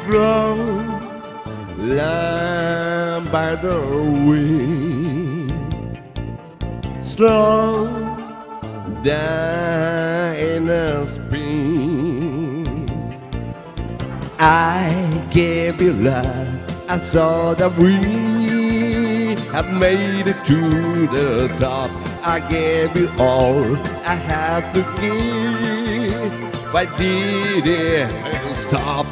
flown land by the wind, slow down in a spin. I gave you love, I saw that we have made it to the top. I gave you all I had to give. Why did it stop?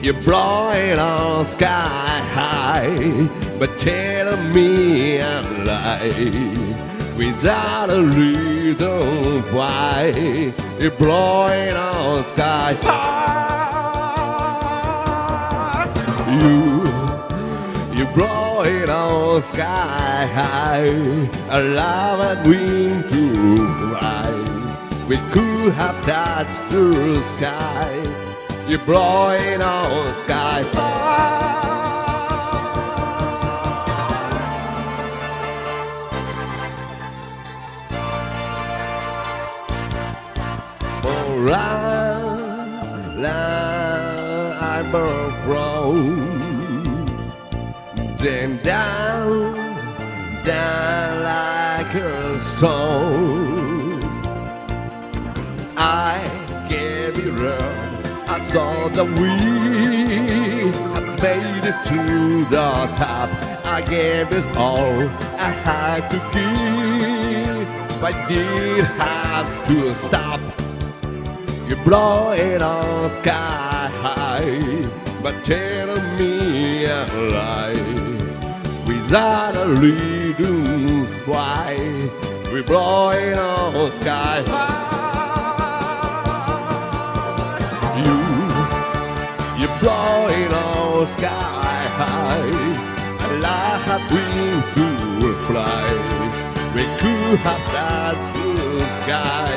You brought it on sky high, but telling me I'm lying without a reason why. You brought it on sky high. You brought it on sky high. Allow that wind to rise. We could have touched the sky. You brought it on sky high. Around, I'm thrown, then down, down like a stone. I gave you love, I saw that we have made it to the top. I gave it all I had to give, but did have to stop. You brought it on sky high, but telling me I'm lying without a reason why. We brought it on sky high. You brought it on sky high. Like a dream could fly. We could have touched the sky.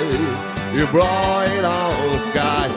You brought it on sky.